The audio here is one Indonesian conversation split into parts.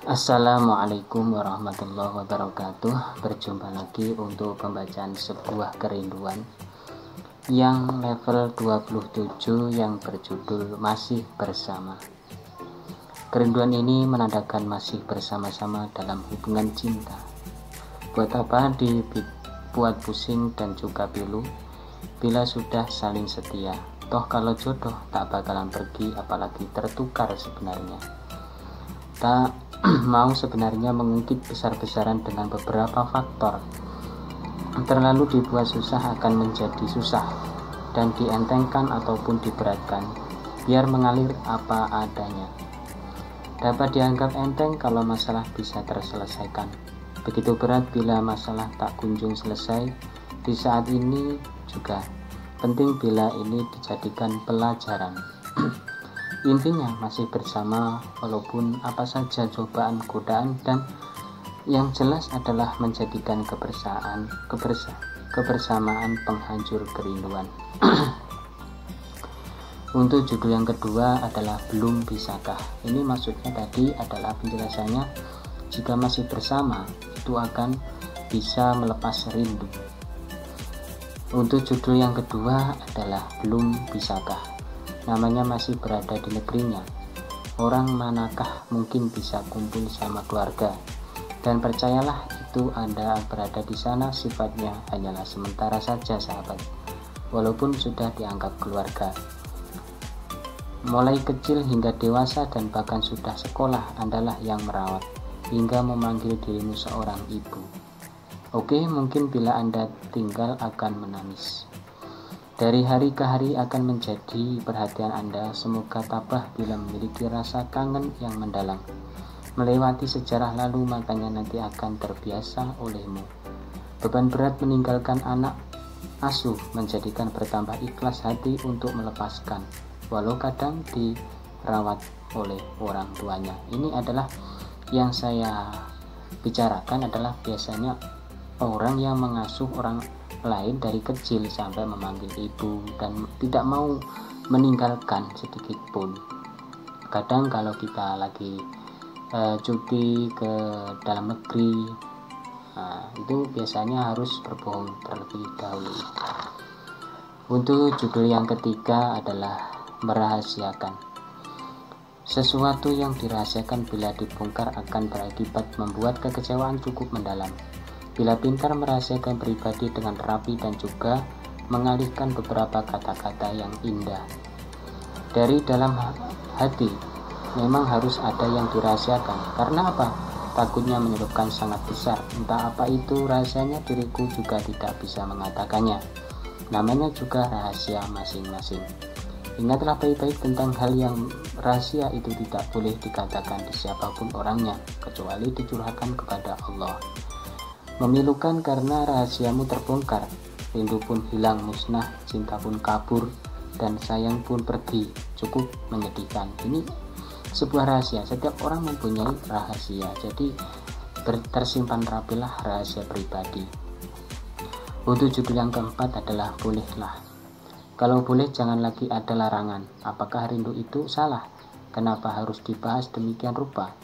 Assalamualaikum warahmatullahi wabarakatuh. Berjumpa lagi untuk pembacaan sebuah kerinduan yang level 27 yang berjudul Masih Bersama. Kerinduan ini menandakan masih bersama-sama dalam hubungan cinta. Buat apa dibuat pusing dan juga pilu bila sudah saling setia? Toh kalau jodoh tak bakalan pergi, apalagi tertukar sebenarnya. Tak mau sebenarnya mengungkit besar-besaran dengan beberapa faktor. Terlalu dibuat susah akan menjadi susah, dan dientengkan ataupun diberatkan biar mengalir apa adanya. Dapat dianggap enteng kalau masalah bisa terselesaikan. Begitu berat bila masalah tak kunjung selesai. Di saat ini juga penting bila ini dijadikan pelajaran. Intinya masih bersama walaupun apa saja cobaan, godaan, dan yang jelas adalah menjadikan kebersamaan penghancur kerinduan. Untuk judul yang kedua adalah belum bisakah. Ini maksudnya tadi adalah penjelasannya, jika masih bersama itu akan bisa melepas rindu. Untuk judul yang kedua adalah belum bisakah. Namanya masih berada di negerinya. Orang manakah mungkin bisa kumpul sama keluarga? Dan percayalah, itu Anda berada di sana sifatnya hanyalah sementara saja, sahabat. Walaupun sudah dianggap keluarga. Mulai kecil hingga dewasa dan bahkan sudah sekolah, Andalah yang merawat hingga memanggil dirimu seorang ibu. Oke, mungkin bila Anda tinggal akan menangis. Dari hari ke hari akan menjadi perhatian Anda. Semoga tabah bila memiliki rasa kangen yang mendalam. Melewati sejarah lalu, makanya nanti akan terbiasa olehmu. Beban berat meninggalkan anak asuh menjadikan bertambah ikhlas hati untuk melepaskan, walau kadang dirawat oleh orang tuanya. Ini adalah yang saya bicarakan, adalah biasanya orang yang mengasuh orang lain dari kecil sampai memanggil ibu dan tidak mau meninggalkan sedikit pun. Kadang kalau kita lagi cuti ke dalam negeri, itu biasanya harus berbohong terlebih dahulu. Untuk judul yang ketiga adalah merahasiakan. Sesuatu yang dirahasiakan bila dibongkar akan berakibat membuat kekecewaan cukup mendalam. Bila pintar merahasiakan pribadi dengan rapi dan juga mengalihkan beberapa kata-kata yang indah. Dari dalam hati memang harus ada yang dirahasiakan. Karena apa? Takutnya menyebabkan sangat besar. Entah apa itu rahasianya, diriku juga tidak bisa mengatakannya. Namanya juga rahasia masing-masing. Ingatlah baik-baik tentang hal yang rahasia itu tidak boleh dikatakan di siapapun orangnya, kecuali dicurahkan kepada Allah. Memilukan karena rahasiamu terbongkar, rindu pun hilang musnah, cinta pun kabur, dan sayang pun pergi. Cukup menyedihkan. Ini sebuah rahasia. Setiap orang mempunyai rahasia, jadi tersimpan rapilah rahasia pribadi. Untuk judul yang keempat adalah bolehlah. Kalau boleh jangan lagi ada larangan. Apakah rindu itu salah? Kenapa harus dibahas demikian rupa?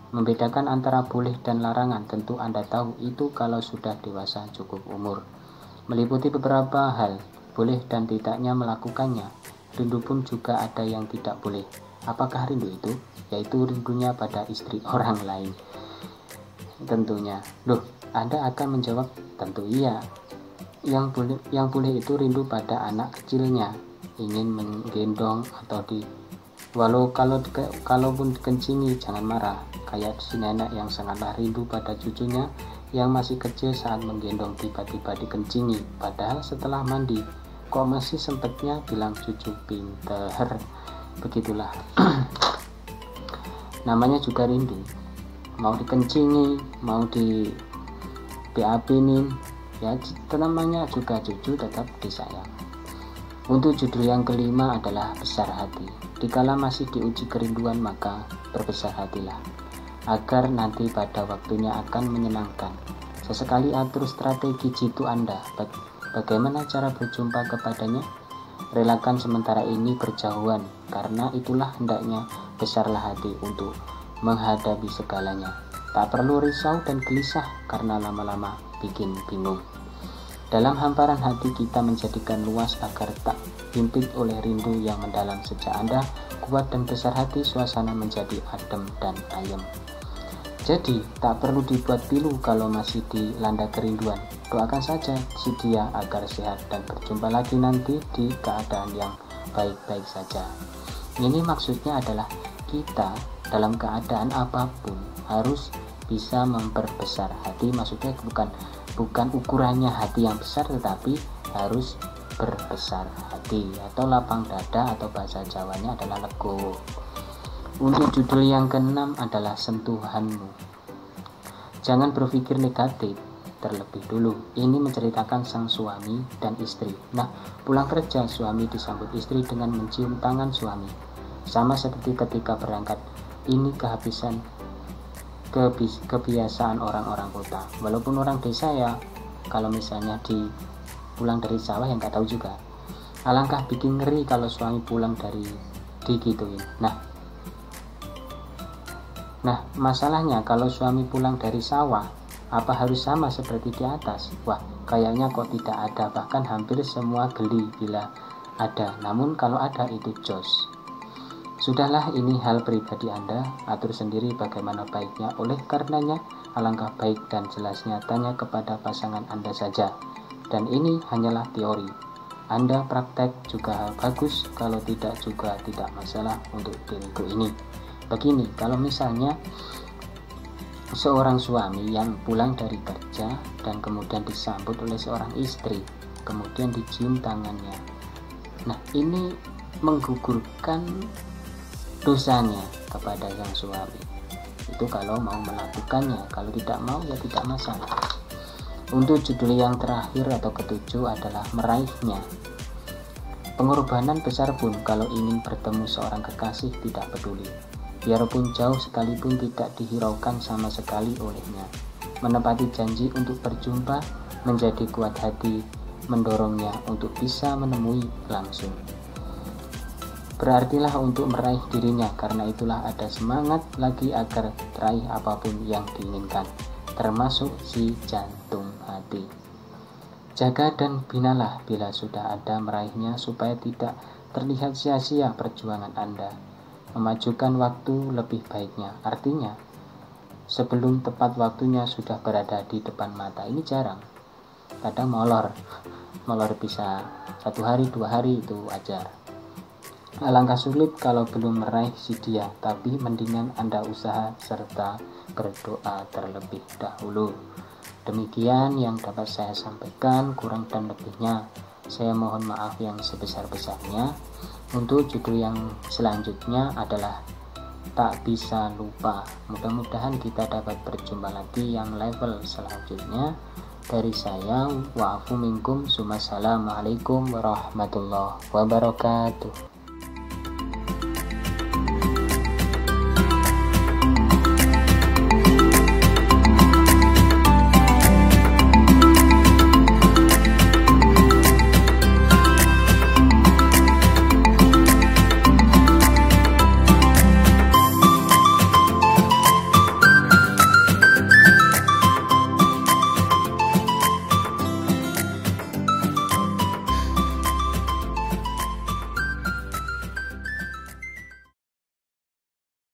Membedakan antara boleh dan larangan tentu Anda tahu itu kalau sudah dewasa cukup umur. Meliputi beberapa hal, boleh dan tidaknya melakukannya. Rindu pun juga ada yang tidak boleh. Apakah rindu itu? Yaitu rindunya pada istri orang lain. Tentunya. Loh, Anda akan menjawab, tentu iya. Yang boleh itu rindu pada anak kecilnya, ingin menggendong atau kalaupun dikencingi jangan marah. Kayak si nenek yang sangatlah rindu pada cucunya yang masih kecil saat menggendong tiba-tiba dikencingi, padahal setelah mandi kok masih sempatnya bilang cucu pinter. Begitulah namanya juga rindu, mau dikencingi, mau di BAB-nin, ya namanya juga cucu tetap disayang. Untuk judul yang kelima adalah besar hati. Dikala masih diuji kerinduan, maka berbesar hatilah, agar nanti pada waktunya akan menyenangkan. Sesekali atur strategi jitu Anda. Bagaimana cara berjumpa kepadanya? Relakan sementara ini berjauhan, karena itulah hendaknya besarlah hati untuk menghadapi segalanya. Tak perlu risau dan gelisah karena lama-lama bikin bingung. Dalam hamparan hati kita menjadikan luas agar tak himpit oleh rindu yang mendalam. Sejak Anda kuat dan besar hati, suasana menjadi adem dan ayem. Jadi tak perlu dibuat pilu kalau masih dilanda kerinduan. Doakan saja si dia agar sehat dan berjumpa lagi nanti di keadaan yang baik-baik saja. Ini maksudnya adalah kita dalam keadaan apapun harus bisa memperbesar hati. Maksudnya bukan ukurannya hati yang besar, tetapi harus berbesar hati atau lapang dada, atau bahasa Jawanya adalah legowo. Untuk judul yang ke-6 adalah sentuhanmu. Jangan berpikir negatif terlebih dulu. Ini menceritakan sang suami dan istri. Nah, pulang kerja suami disambut istri dengan mencium tangan suami. Sama seperti ketika berangkat. Ini kebiasaan orang-orang kota. Walaupun orang desa ya, kalau misalnya pulang dari sawah yang nggak tahu juga. Alangkah bikin ngeri kalau suami pulang digituin. Nah, masalahnya kalau suami pulang dari sawah, apa harus sama seperti di atas? Wah, kayaknya kok tidak ada, bahkan hampir semua geli bila ada. Namun kalau ada itu jos. Sudahlah, ini hal pribadi Anda, atur sendiri bagaimana baiknya. Oleh karenanya, alangkah baik dan jelasnya tanya kepada pasangan Anda saja. Dan ini hanyalah teori. Anda praktek juga bagus, kalau tidak juga tidak masalah untuk diriku ini. Begini, kalau misalnya seorang suami yang pulang dari kerja dan kemudian disambut oleh seorang istri, kemudian dicium tangannya. Nah, ini menggugurkan dosanya kepada sang suami. Itu kalau mau melakukannya, kalau tidak mau ya tidak masalah. Untuk judul yang terakhir atau ke-7 adalah meraihnya. Pengorbanan besar pun kalau ingin bertemu seorang kekasih tidak peduli. Biarpun jauh sekalipun tidak dihiraukan sama sekali olehnya. Menepati janji untuk berjumpa, menjadi kuat hati, mendorongnya untuk bisa menemui langsung. Berartilah untuk meraih dirinya, karena itulah ada semangat lagi agar teraih apapun yang diinginkan, termasuk si jantung hati. Jaga dan binalah bila sudah ada meraihnya supaya tidak terlihat sia-sia perjuangan Anda. Memajukan waktu lebih baiknya, artinya sebelum tepat waktunya sudah berada di depan mata. Ini jarang, kadang molor bisa 1 hari 2 hari itu wajar. Alangkah sulit kalau belum meraih si dia, tapi mendingan Anda usaha serta berdoa terlebih dahulu. Demikian yang dapat saya sampaikan, kurang dan lebihnya saya mohon maaf yang sebesar-besarnya. Untuk judul yang selanjutnya adalah tak bisa lupa. Mudah-mudahan kita dapat berjumpa lagi yang level selanjutnya. Dari saya, wa'afu minkum, assalamualaikum warahmatullahi wabarakatuh.